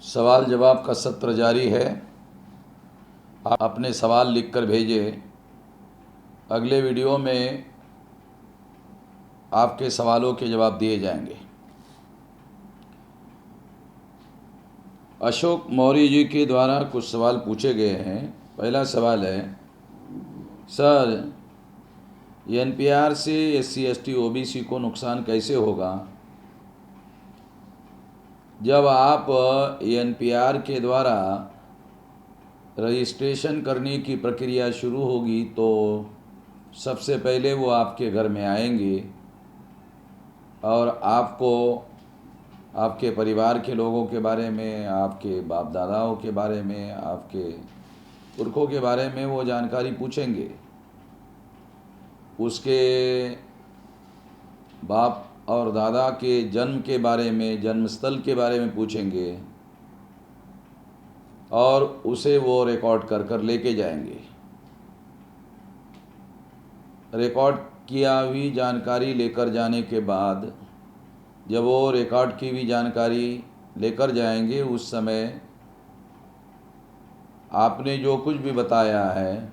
सवाल जवाब का सत्र जारी है। आप अपने सवाल लिखकर भेजें। अगले वीडियो में आपके सवालों के जवाब दिए जाएंगे। अशोक मौर्य जी के द्वारा कुछ सवाल पूछे गए हैं। पहला सवाल है, सर एनपीआर से एससी एसटी ओबीसी को नुकसान कैसे होगा? जब आप एनपीआर के द्वारा रजिस्ट्रेशन करने की प्रक्रिया शुरू होगी तो सबसे पहले वो आपके घर में आएंगे और आपको आपके परिवार के लोगों के बारे में, आपके बाप दादाओं के बारे में, आपके पुरखों के बारे में वो जानकारी पूछेंगे। उसके बाप और दादा के जन्म के बारे में, जन्म स्थल के बारे में पूछेंगे और उसे वो रिकॉर्ड कर कर लेके जाएंगे। रिकॉर्ड किया हुई जानकारी लेकर जाने के बाद जब वो रिकॉर्ड की हुई जानकारी लेकर जाएंगे, उस समय आपने जो कुछ भी बताया है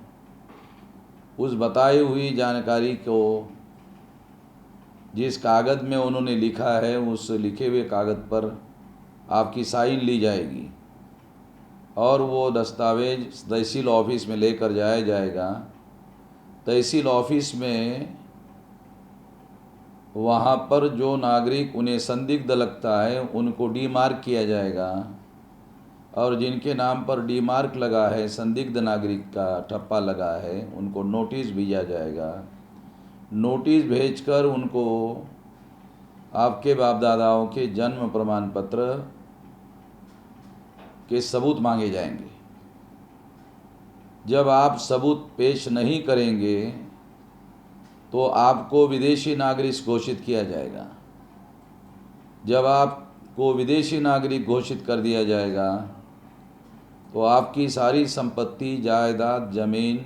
उस बताई हुई जानकारी को जिस कागज़ में उन्होंने लिखा है उस लिखे हुए कागज़ पर आपकी साइन ली जाएगी और वो दस्तावेज तहसील ऑफिस में लेकर जाया जाएगा। तहसील ऑफिस में वहाँ पर जो नागरिक उन्हें संदिग्ध लगता है उनको डी मार्क किया जाएगा और जिनके नाम पर डी मार्क लगा है, संदिग्ध नागरिक का ठप्पा लगा है, उनको नोटिस भेजा जाएगा। नोटिस भेजकर उनको आपके बाप दादाओं के जन्म प्रमाण पत्र के सबूत मांगे जाएंगे। जब आप सबूत पेश नहीं करेंगे तो आपको विदेशी नागरिक घोषित किया जाएगा। जब आपको विदेशी नागरिक घोषित कर दिया जाएगा तो आपकी सारी संपत्ति, जायदाद, ज़मीन,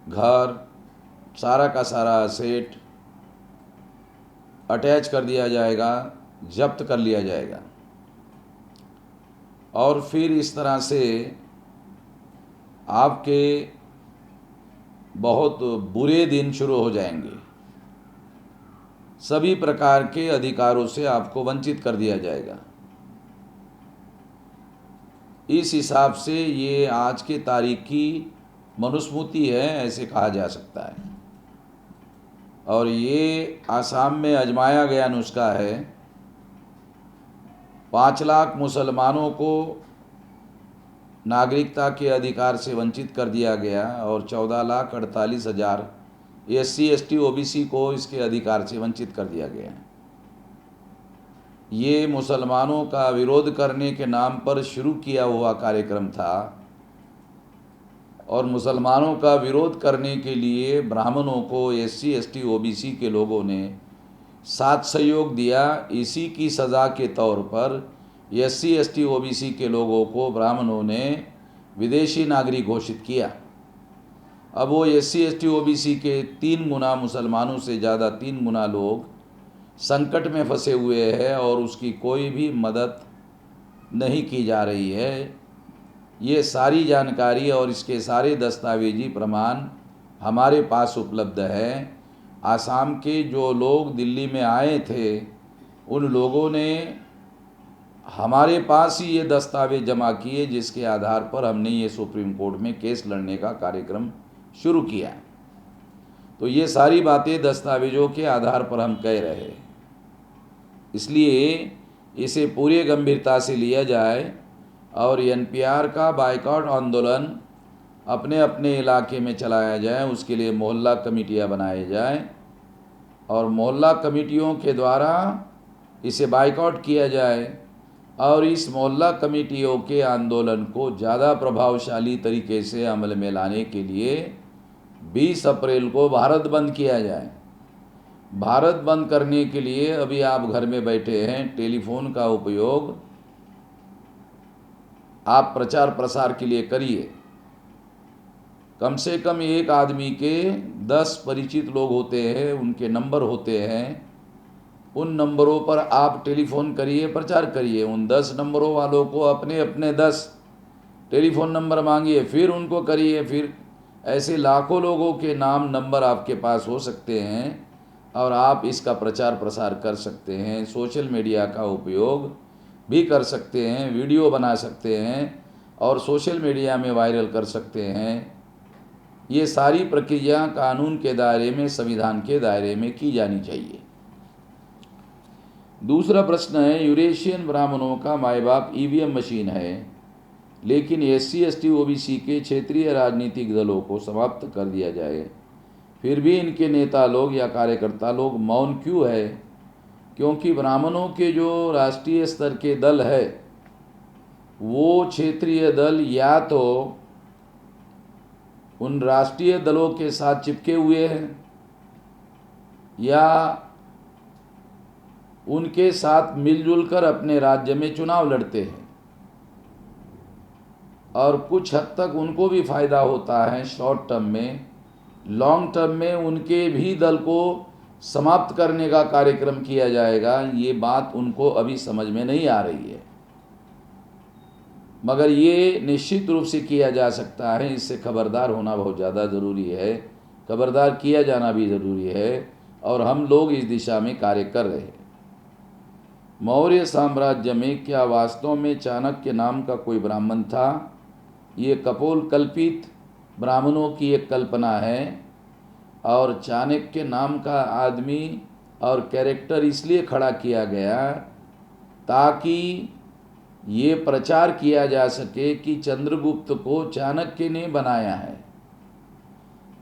घर, सारा का सारा असेट अटैच कर दिया जाएगा, जब्त कर लिया जाएगा और फिर इस तरह से आपके बहुत बुरे दिन शुरू हो जाएंगे। सभी प्रकार के अधिकारों से आपको वंचित कर दिया जाएगा। इस हिसाब से ये आज के तारीख की मनुस्मृति है, ऐसे कहा जा सकता है। और ये आसाम में आजमाया गया नुस्खा है। 5 लाख मुसलमानों को नागरिकता के अधिकार से वंचित कर दिया गया और 14,48,000 एससी एसटी ओबीसी को इसके अधिकार से वंचित कर दिया गया। ये मुसलमानों का विरोध करने के नाम पर शुरू किया हुआ कार्यक्रम था और मुसलमानों का विरोध करने के लिए ब्राह्मणों को, एससी एसटी ओबीसी के लोगों ने साथ सहयोग दिया। इसी की सज़ा के तौर पर एससी एसटी ओबीसी के लोगों को ब्राह्मणों ने विदेशी नागरिक घोषित किया। अब वो एससी एसटी ओबीसी के 3 गुना, मुसलमानों से ज़्यादा 3 गुना लोग संकट में फंसे हुए हैं और उसकी कोई भी मदद नहीं की जा रही है। ये सारी जानकारी और इसके सारे दस्तावेजी प्रमाण हमारे पास उपलब्ध है। आसाम के जो लोग दिल्ली में आए थे उन लोगों ने हमारे पास ही ये दस्तावेज जमा किए, जिसके आधार पर हमने ये सुप्रीम कोर्ट में केस लड़ने का कार्यक्रम शुरू किया। तो ये सारी बातें दस्तावेजों के आधार पर हम कह रहे हैं, इसलिए इसे पूरी गंभीरता से लिया जाए और एनपीआर का बायकॉट आंदोलन अपने अपने इलाके में चलाया जाए। उसके लिए मोहल्ला कमेटियाँ बनाए जाए और मोहल्ला कमेटियों के द्वारा इसे बायकॉट किया जाए और इस मोहल्ला कमेटियों के आंदोलन को ज़्यादा प्रभावशाली तरीके से अमल में लाने के लिए 20 अप्रैल को भारत बंद किया जाए। भारत बंद करने के लिए अभी आप घर में बैठे हैं, टेलीफोन का उपयोग आप प्रचार प्रसार के लिए करिए। कम से कम एक आदमी के 10 परिचित लोग होते हैं, उनके नंबर होते हैं। उन नंबरों पर आप टेलीफोन करिए, प्रचार करिए। उन 10 नंबरों वालों को अपने अपने 10 टेलीफोन नंबर मांगिए, फिर उनको करिए। फिर ऐसे लाखों लोगों के नाम नंबर आपके पास हो सकते हैं और आप इसका प्रचार प्रसार कर सकते हैं। सोशल मीडिया का उपयोग भी कर सकते हैं, वीडियो बना सकते हैं और सोशल मीडिया में वायरल कर सकते हैं। ये सारी प्रक्रिया कानून के दायरे में, संविधान के दायरे में की जानी चाहिए। दूसरा प्रश्न है, यूरेशियन ब्राह्मणों का माई बाप ईवीएम मशीन है, लेकिन एससी एसटी ओबीसी के क्षेत्रीय राजनीतिक दलों को समाप्त कर दिया जाए, फिर भी इनके नेता लोग या कार्यकर्ता लोग मौन क्यों है? क्योंकि ब्राह्मणों के जो राष्ट्रीय स्तर के दल है वो क्षेत्रीय दल या तो उन राष्ट्रीय दलों के साथ चिपके हुए हैं या उनके साथ मिलजुल कर अपने राज्य में चुनाव लड़ते हैं, और कुछ हद तक उनको भी फ़ायदा होता है शॉर्ट टर्म में। लॉन्ग टर्म में उनके भी दल को समाप्त करने का कार्यक्रम किया जाएगा, ये बात उनको अभी समझ में नहीं आ रही है, मगर ये निश्चित रूप से किया जा सकता है। इससे खबरदार होना बहुत ज़्यादा ज़रूरी है, खबरदार किया जाना भी ज़रूरी है, और हम लोग इस दिशा में कार्य कर रहे हैं। मौर्य साम्राज्य में क्या वास्तव में चाणक्य नाम का कोई ब्राह्मण था? ये कपोल कल्पित ब्राह्मणों की एक कल्पना है, और चाणक्य नाम का आदमी और कैरेक्टर इसलिए खड़ा किया गया ताकि ये प्रचार किया जा सके कि चंद्रगुप्त को चाणक्य ने बनाया है,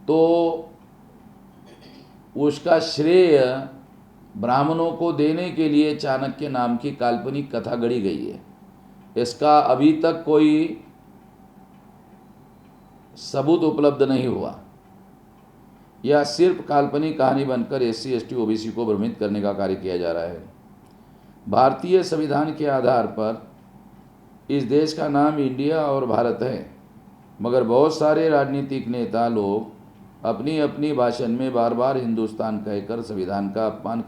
तो उसका श्रेय ब्राह्मणों को देने के लिए चाणक्य नाम की काल्पनिक कथा गढ़ी गई है। इसका अभी तक कोई सबूत उपलब्ध नहीं हुआ। यह सिर्फ काल्पनिक कहानी बनकर एससी एसटी ओबीसी को भ्रमित करने का कार्य किया जा रहा है। भारतीय संविधान के आधार पर इस देश का नाम इंडिया और भारत है, मगर बहुत सारे राजनीतिक नेता लोग अपनी अपनी भाषण में बार बार हिंदुस्तान कहकर संविधान का अपमान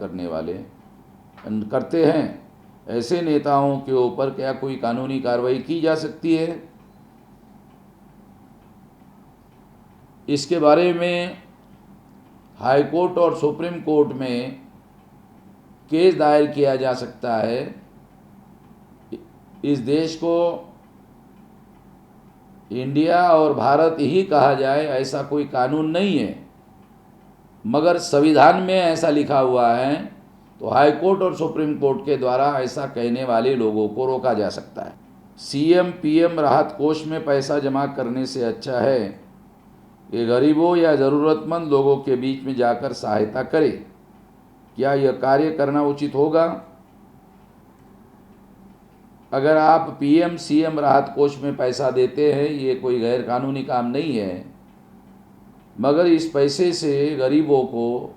करते हैं। ऐसे नेताओं के ऊपर क्या कोई कानूनी कार्रवाई की जा सकती है? इसके बारे में हाई कोर्ट और सुप्रीम कोर्ट में केस दायर किया जा सकता है। इस देश को इंडिया और भारत ही कहा जाए ऐसा कोई कानून नहीं है, मगर संविधान में ऐसा लिखा हुआ है, तो हाई कोर्ट और सुप्रीम कोर्ट के द्वारा ऐसा कहने वाले लोगों को रोका जा सकता है। सीएम पीएम राहत कोष में पैसा जमा करने से अच्छा है कि गरीबों या ज़रूरतमंद लोगों के बीच में जाकर सहायता करे। क्या यह कार्य करना उचित होगा? अगर आप पीएम सीएम राहत कोष में पैसा देते हैं, ये कोई गैर कानूनी काम नहीं है, मगर इस पैसे से गरीबों को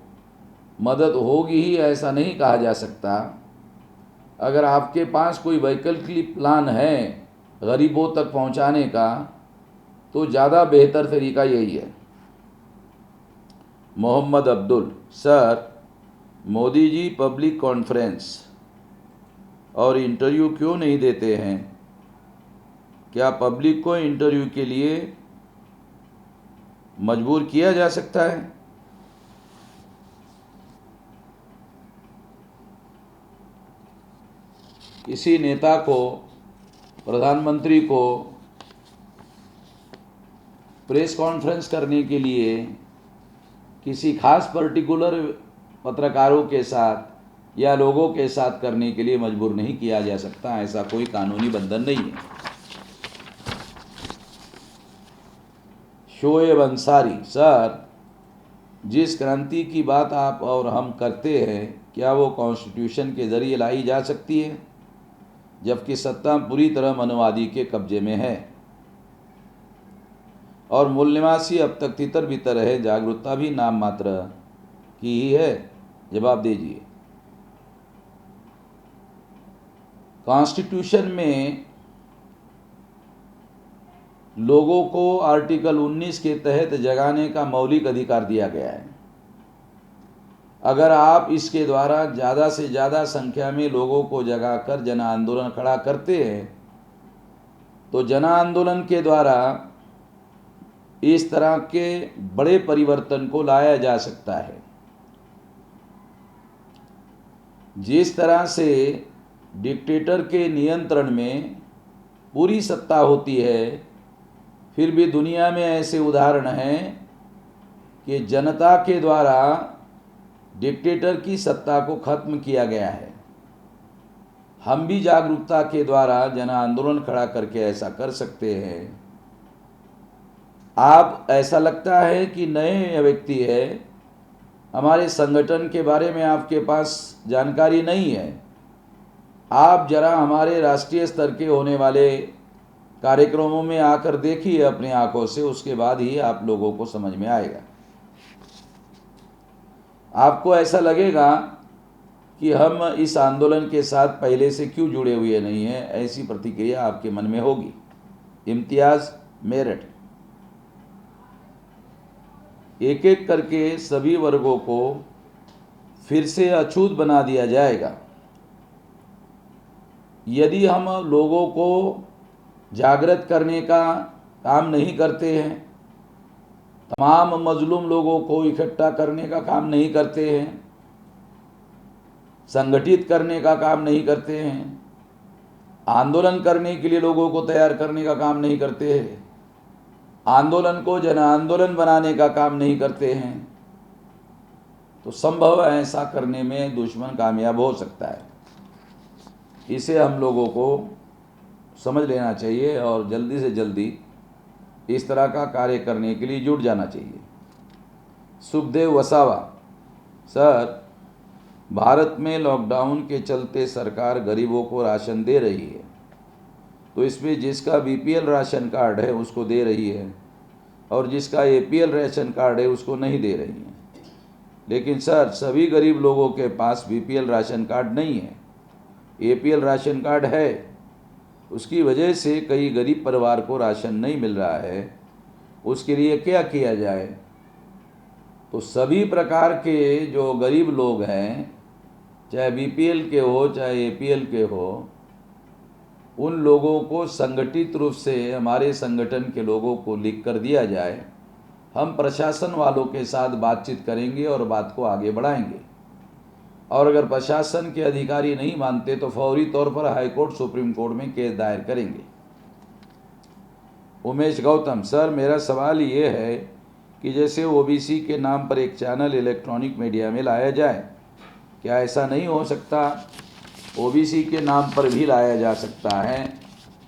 मदद होगी ही ऐसा नहीं कहा जा सकता। अगर आपके पास कोई वैकल्पिक प्लान है गरीबों तक पहुंचाने का, तो ज़्यादा बेहतर तरीका यही है। Mohammad Abdul, sir Modi ji public conference और इंटरव्यू क्यों नहीं देते हैं? क्या पब्लिक को इंटरव्यू के लिए मजबूर किया जा सकता है? किसी नेता को, प्रधानमंत्री को प्रेस कॉन्फ्रेंस करने के लिए किसी खास पर्टिकुलर पत्रकारों के साथ या लोगों के साथ करने के लिए मजबूर नहीं किया जा सकता। ऐसा कोई कानूनी बंधन नहीं है। शोएब अंसारी, सर जिस क्रांति की बात आप और हम करते हैं, क्या वो कॉन्स्टिट्यूशन के ज़रिए लाई जा सकती है, जबकि सत्ता पूरी तरह मनोवादी के कब्जे में है और मूल्यवासी अब तक तितर बितर है, जागरूकता भी नाम मात्र की ही है? जवाब दीजिए। कॉन्स्टिट्यूशन में लोगों को आर्टिकल 19 के तहत जगाने का मौलिक अधिकार दिया गया है। अगर आप इसके द्वारा ज़्यादा से ज़्यादा संख्या में लोगों को जगाकर जन आंदोलन खड़ा करते हैं तो जन आंदोलन के द्वारा इस तरह के बड़े परिवर्तन को लाया जा सकता है। जिस तरह से डिक्टेटर के नियंत्रण में पूरी सत्ता होती है, फिर भी दुनिया में ऐसे उदाहरण हैं कि जनता के द्वारा डिक्टेटर की सत्ता को खत्म किया गया है। हम भी जागरूकता के द्वारा जन आंदोलन खड़ा करके ऐसा कर सकते हैं। आप ऐसा लगता है कि नए व्यक्ति है, हमारे संगठन के बारे में आपके पास जानकारी नहीं है, आप जरा हमारे राष्ट्रीय स्तर के होने वाले कार्यक्रमों में आकर देखिए अपनी आंखों से, उसके बाद ही आप लोगों को समझ में आएगा। आपको ऐसा लगेगा कि हम इस आंदोलन के साथ पहले से क्यों जुड़े हुए नहीं हैं, ऐसी प्रतिक्रिया आपके मन में होगी। इम्तियाज़ मेरठ। एक एक करके सभी वर्गों को फिर से अछूत बना दिया जाएगा। यदि हम लोगों को जागृत करने का काम नहीं करते हैं, तमाम मजलूम लोगों को इकट्ठा करने का काम नहीं करते हैं, संगठित करने का काम नहीं करते हैं, आंदोलन करने के लिए लोगों को तैयार करने का काम नहीं करते हैं, आंदोलन को जन आंदोलन बनाने का काम नहीं करते हैं, तो संभव है ऐसा करने में दुश्मन कामयाब हो सकता है। इसे हम लोगों को समझ लेना चाहिए और जल्दी से जल्दी इस तरह का कार्य करने के लिए जुट जाना चाहिए। सुखदेव वसावा। सर, भारत में लॉकडाउन के चलते सरकार गरीबों को राशन दे रही है, तो इसमें जिसका बीपीएल राशन कार्ड है उसको दे रही है और जिसका एपीएल राशन कार्ड है उसको नहीं दे रही है। लेकिन सर, सभी गरीब लोगों के पास बीपीएल राशन कार्ड नहीं है, एपीएल राशन कार्ड है। उसकी वजह से कई गरीब परिवार को राशन नहीं मिल रहा है। उसके लिए क्या किया जाए? तो सभी प्रकार के जो गरीब लोग हैं, चाहे बीपीएल के हो चाहे एपीएल के हो, उन लोगों को संगठित रूप से हमारे संगठन के लोगों को लिख कर दिया जाए। हम प्रशासन वालों के साथ बातचीत करेंगे और बात को आगे बढ़ाएंगे। और अगर प्रशासन के अधिकारी नहीं मानते तो फौरी तौर पर हाई कोर्ट, सुप्रीम कोर्ट में केस दायर करेंगे। उमेश गौतम। सर, मेरा सवाल ये है कि जैसे ओबीसी के नाम पर एक चैनल इलेक्ट्रॉनिक मीडिया में लाया जाए, क्या ऐसा नहीं हो सकता ओबीसी के नाम पर भी लाया जा सकता है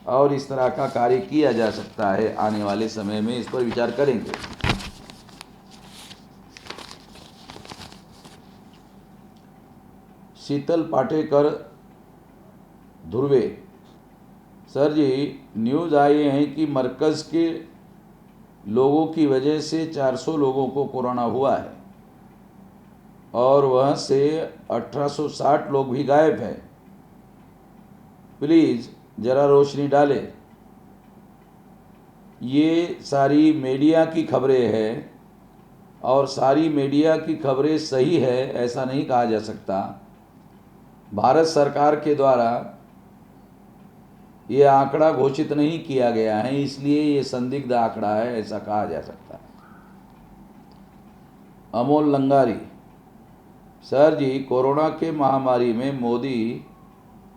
और इस तरह का कार्य किया जा सकता है? आने वाले समय में इस पर विचार करेंगे। शीतल पाटेकर ध्रुवे। सर जी, न्यूज़ आई है कि मरकज़ के लोगों की वजह से 400 लोगों को कोरोना हुआ है और वहाँ से 1860 लोग भी गायब हैं। प्लीज़ ज़रा रोशनी डालें। ये सारी मीडिया की खबरें हैं और सारी मीडिया की खबरें सही है ऐसा नहीं कहा जा सकता। भारत सरकार के द्वारा ये आंकड़ा घोषित नहीं किया गया है, इसलिए ये संदिग्ध आंकड़ा है ऐसा कहा जा सकता है। अमोल लंगारी। सर जी, कोरोना के महामारी में मोदी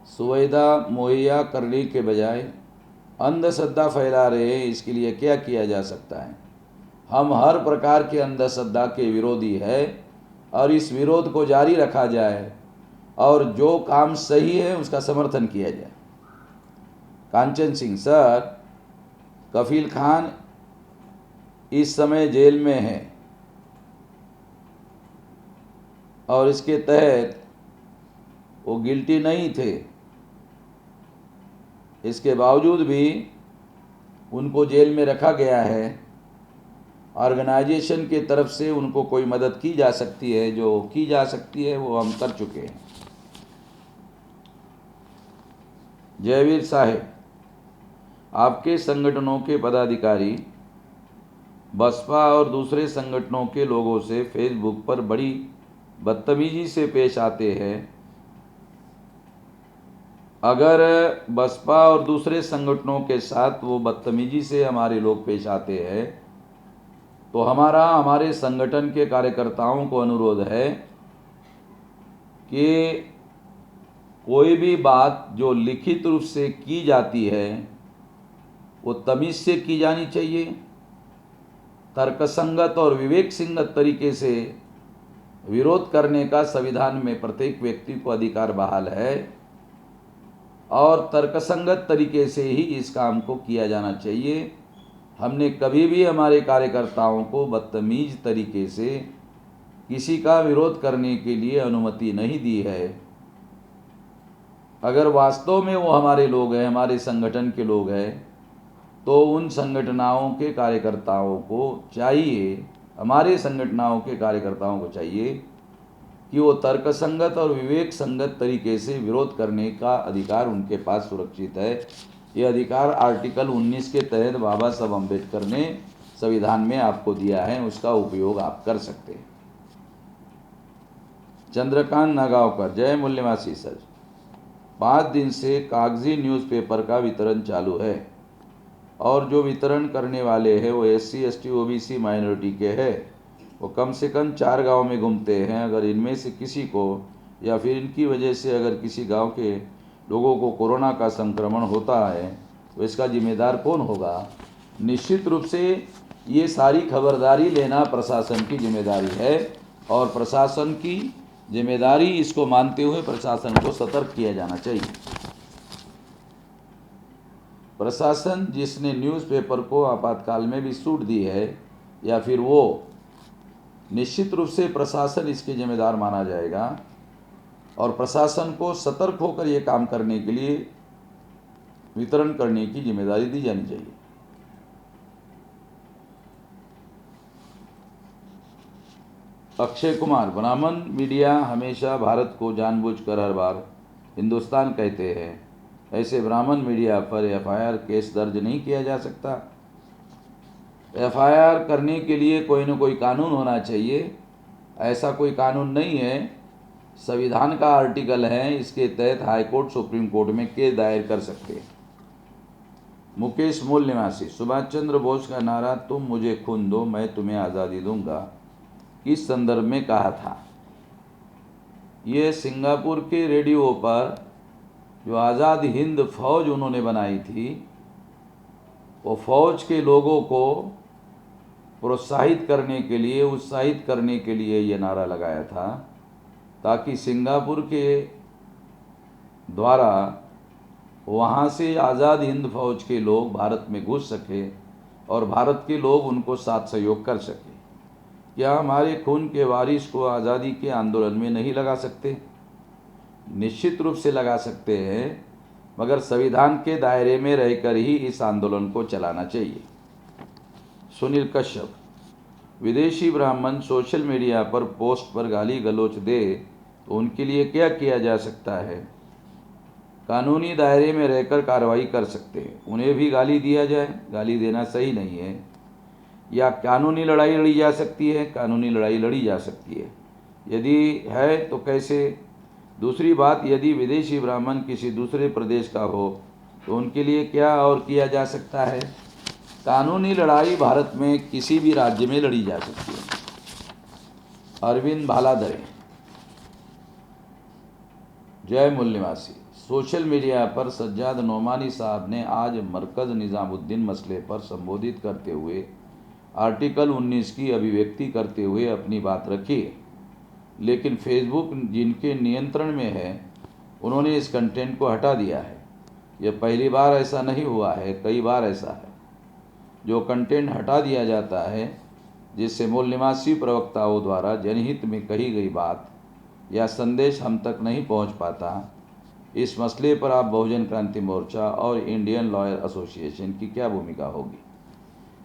सुविधा मुहैया करने के बजाय अंधश्रद्धा फैला रहे हैं, इसके लिए क्या किया जा सकता है? हम हर प्रकार के अंधश्रद्धा के विरोधी है और इस विरोध को जारी रखा जाए और जो काम सही है उसका समर्थन किया जाए। कांचन सिंह। सर, कफील खान इस समय जेल में है और इसके तहत वो गिल्टी नहीं थे, इसके बावजूद भी उनको जेल में रखा गया है। ऑर्गेनाइजेशन के तरफ से उनको कोई मदद की जा सकती है, जो की जा सकती है वो हम कर चुके हैं। जयवीर साहेब। आपके संगठनों के पदाधिकारी बसपा और दूसरे संगठनों के लोगों से फेसबुक पर बड़ी बदतमीजी से पेश आते हैं, अगर बसपा और दूसरे संगठनों के साथ वो बदतमीजी से हमारे लोग पेश आते हैं, तो हमारे संगठन के कार्यकर्ताओं को अनुरोध है कि कोई भी बात जो लिखित रूप से की जाती है वो तमीज़ से की जानी चाहिए, तर्कसंगत और विवेक संगत तरीके से विरोध करने का संविधान में प्रत्येक व्यक्ति को अधिकार बहाल है और तर्कसंगत तरीके से ही इस काम को किया जाना चाहिए। हमने कभी भी हमारे कार्यकर्ताओं को बदतमीज तरीके से किसी का विरोध करने के लिए अनुमति नहीं दी है। अगर वास्तव में वो हमारे लोग हैं, हमारे संगठन के लोग हैं, तो उन संगठनों के कार्यकर्ताओं को चाहिए, हमारे संगठनों के कार्यकर्ताओं को चाहिए कि वो तर्कसंगत और विवेक संगत तरीके से विरोध करने का अधिकार उनके पास सुरक्षित है। ये अधिकार आर्टिकल 19 के तहत बाबा साहब अम्बेडकर ने संविधान में आपको दिया है, उसका उपयोग आप कर सकते हैं। चंद्रकांत नागांवकर, जय मूल्यवासी सर, 5 दिन से कागजी न्यूज़पेपर का वितरण चालू है और जो वितरण करने वाले हैं वो SC ST OBC माइनॉरिटी के हैं। वो कम से कम 4 गांव में घूमते हैं। अगर इनमें से किसी को या फिर इनकी वजह से अगर किसी गांव के लोगों को कोरोना का संक्रमण होता है तो इसका जिम्मेदार कौन होगा? निश्चित रूप से ये सारी खबरदारी लेना प्रशासन की जिम्मेदारी है और प्रशासन की जिम्मेदारी इसको मानते हुए प्रशासन को सतर्क किया जाना चाहिए। प्रशासन जिसने न्यूज़पेपर को आपातकाल में भी छूट दी है या फिर वो निश्चित रूप से प्रशासन इसके जिम्मेदार माना जाएगा और प्रशासन को सतर्क होकर ये काम करने के लिए वितरण करने की जिम्मेदारी दी जानी चाहिए। अक्षय कुमार, ब्राह्मण मीडिया हमेशा भारत को जानबूझकर हर बार हिंदुस्तान कहते हैं, ऐसे ब्राह्मण मीडिया पर FIR केस दर्ज नहीं किया जा सकता। FIR करने के लिए कोई न कोई कानून होना चाहिए, ऐसा कोई कानून नहीं है। संविधान का आर्टिकल है, इसके तहत हाई कोर्ट सुप्रीम कोर्ट में केस दायर कर सकते हैं। मुकेश मूल निवासी, सुभाष चंद्र बोस का नारा तुम मुझे खून दो मैं तुम्हें आज़ादी दूंगा किस संदर्भ में कहा था? ये सिंगापुर के रेडियो पर जो आज़ाद हिंद फौज उन्होंने बनाई थी, वो फौज के लोगों को प्रोत्साहित करने के लिए, उत्साहित करने के लिए ये नारा लगाया था, ताकि सिंगापुर के द्वारा वहाँ से आज़ाद हिंद फौज के लोग भारत में घुस सके और भारत के लोग उनको साथ सहयोग कर सके। क्या हमारे खून के वारिस को आज़ादी के आंदोलन में नहीं लगा सकते? निश्चित रूप से लगा सकते हैं, मगर संविधान के दायरे में रहकर ही इस आंदोलन को चलाना चाहिए। सुनील कश्यप, विदेशी ब्राह्मण सोशल मीडिया पर पोस्ट पर गाली गलौज दे तो उनके लिए क्या किया जा सकता है? कानूनी दायरे में रहकर कार्रवाई कर सकते हैं। उन्हें भी गाली दिया जाए, गाली देना सही नहीं है। या कानूनी लड़ाई लड़ी जा सकती है, कानूनी लड़ाई लड़ी जा सकती है, यदि है तो कैसे? दूसरी बात, यदि विदेशी ब्राह्मण किसी दूसरे प्रदेश का हो तो उनके लिए क्या और किया जा सकता है? कानूनी लड़ाई भारत में किसी भी राज्य में लड़ी जा सकती है। अरविंद भालाधरे, जय मूल निवासी, सोशल मीडिया पर सज्जाद नोमानी साहब ने आज मरकज़ निज़ामुद्दीन मसले पर संबोधित करते हुए आर्टिकल 19 की अभिव्यक्ति करते हुए अपनी बात रखी, लेकिन फेसबुक जिनके नियंत्रण में है उन्होंने इस कंटेंट को हटा दिया है। यह पहली बार ऐसा नहीं हुआ है, कई बार ऐसा है। जो कंटेंट हटा दिया जाता है जिससे मूल निवासी प्रवक्ताओं द्वारा जनहित में कही गई बात या संदेश हम तक नहीं पहुंच पाता, इस मसले पर आप बहुजन क्रांति मोर्चा और इंडियन लॉयर एसोसिएशन की क्या भूमिका होगी?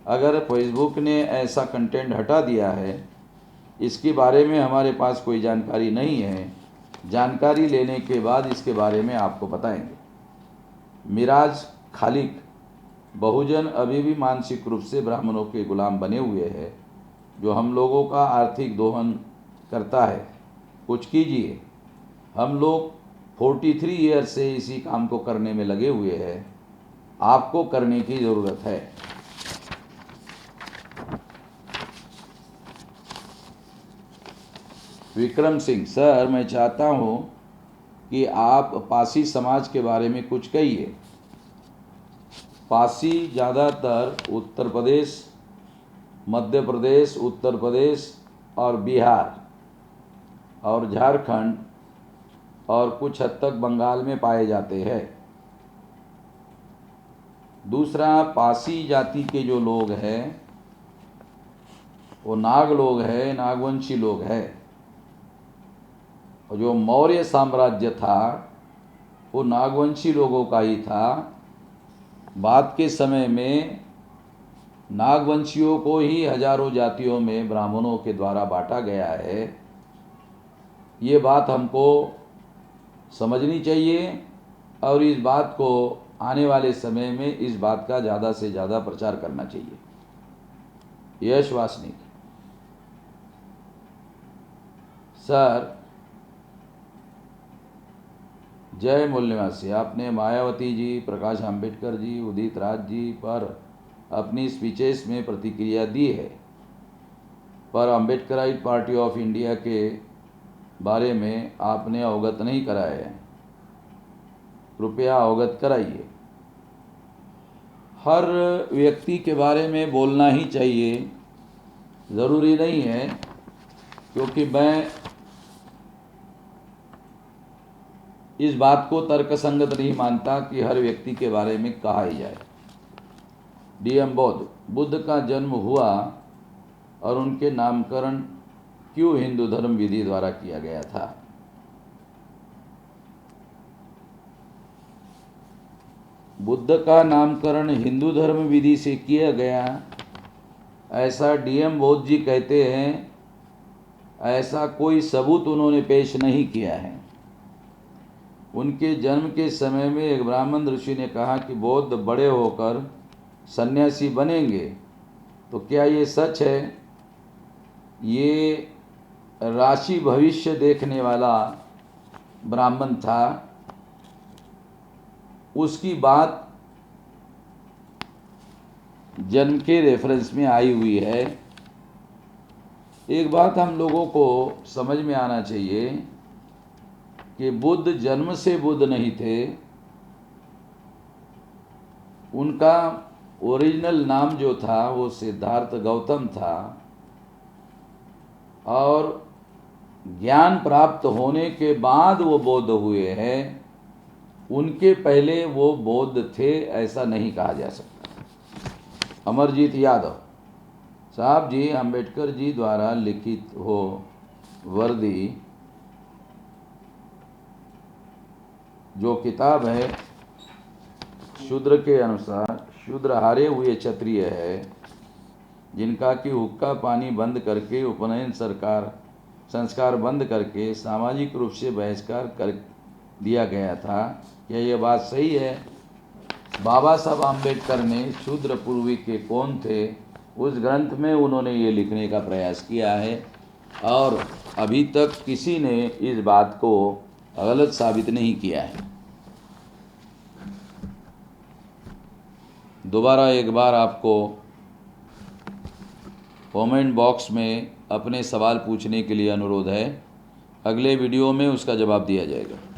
अगर फेसबुक ने ऐसा कंटेंट हटा दिया है, इसके बारे में हमारे पास कोई जानकारी नहीं है। जानकारी लेने के बाद इसके बारे में आपको बताएंगे। मिराज खालिक, बहुजन अभी भी मानसिक रूप से ब्राह्मणों के गुलाम बने हुए हैं, जो हम लोगों का आर्थिक दोहन करता है। कुछ कीजिए। हम लोग 43 ईयर से इसी काम को करने में लगे हुए हैं, आपको करने की ज़रूरत है। विक्रम सिंह, सर मैं चाहता हूँ कि आप पासी समाज के बारे में कुछ कहिए। पासी ज़्यादातर उत्तर प्रदेश, मध्य प्रदेश, उत्तर प्रदेश और बिहार और झारखंड और कुछ हद तक बंगाल में पाए जाते हैं। दूसरा, पासी जाति के जो लोग हैं वो नाग लोग हैं, नागवंशी लोग हैं। और जो मौर्य साम्राज्य था वो नागवंशी लोगों का ही था। बाद के समय में नागवंशियों को ही हजारों जातियों में ब्राह्मणों के द्वारा बांटा गया है। ये बात हमको समझनी चाहिए और इस बात को आने वाले समय में इस बात का ज़्यादा से ज़्यादा प्रचार करना चाहिए। यश वासनिक, सर जय मूल्यवासी, आपने मायावती जी, प्रकाश आंबेडकर जी, उदित राज जी पर अपनी स्पीचेस में प्रतिक्रिया दी है, पर अम्बेडकराइट पार्टी ऑफ इंडिया के बारे में आपने अवगत नहीं कराया है। कृपया अवगत कराइए। हर व्यक्ति के बारे में बोलना ही चाहिए, ज़रूरी नहीं है, क्योंकि मैं इस बात को तर्कसंगत नहीं मानता कि हर व्यक्ति के बारे में कहा ही जाए। डीएम बौद्ध, बुद्ध का जन्म हुआ और उनके नामकरण क्यों हिंदू धर्म विधि द्वारा किया गया था? बुद्ध का नामकरण हिंदू धर्म विधि से किया गया ऐसा डीएम बौद्ध जी कहते हैं, ऐसा कोई सबूत उन्होंने पेश नहीं किया है। उनके जन्म के समय में एक ब्राह्मण ऋषि ने कहा कि बौद्ध बड़े होकर सन्यासी बनेंगे, तो क्या ये सच है? ये राशि भविष्य देखने वाला ब्राह्मण था, उसकी बात जन्म के रेफरेंस में आई हुई है। एक बात हम लोगों को समझ में आना चाहिए कि बुद्ध जन्म से बुद्ध नहीं थे। उनका ओरिजिनल नाम जो था वो सिद्धार्थ गौतम था, और ज्ञान प्राप्त होने के बाद वो बौद्ध हुए हैं। उनके पहले वो बौद्ध थे ऐसा नहीं कहा जा सकता। अमरजीत यादव साहब जी, अंबेडकर जी द्वारा लिखित हो वर्दी जो किताब है, शूद्र के अनुसार शूद्र हारे हुए क्षत्रिय है, जिनका कि हुक्का पानी बंद करके, उपनयन संस्कार बंद करके सामाजिक रूप से बहिष्कार कर दिया गया था। क्या ये बात सही है? बाबा साहब आम्बेडकर ने शूद्र पूर्वी के कौन थे उस ग्रंथ में उन्होंने ये लिखने का प्रयास किया है, और अभी तक किसी ने इस बात को गलत साबित नहीं किया है। दोबारा एक बार आपको कमेंट बॉक्स में अपने सवाल पूछने के लिए अनुरोध है। अगले वीडियो में उसका जवाब दिया जाएगा।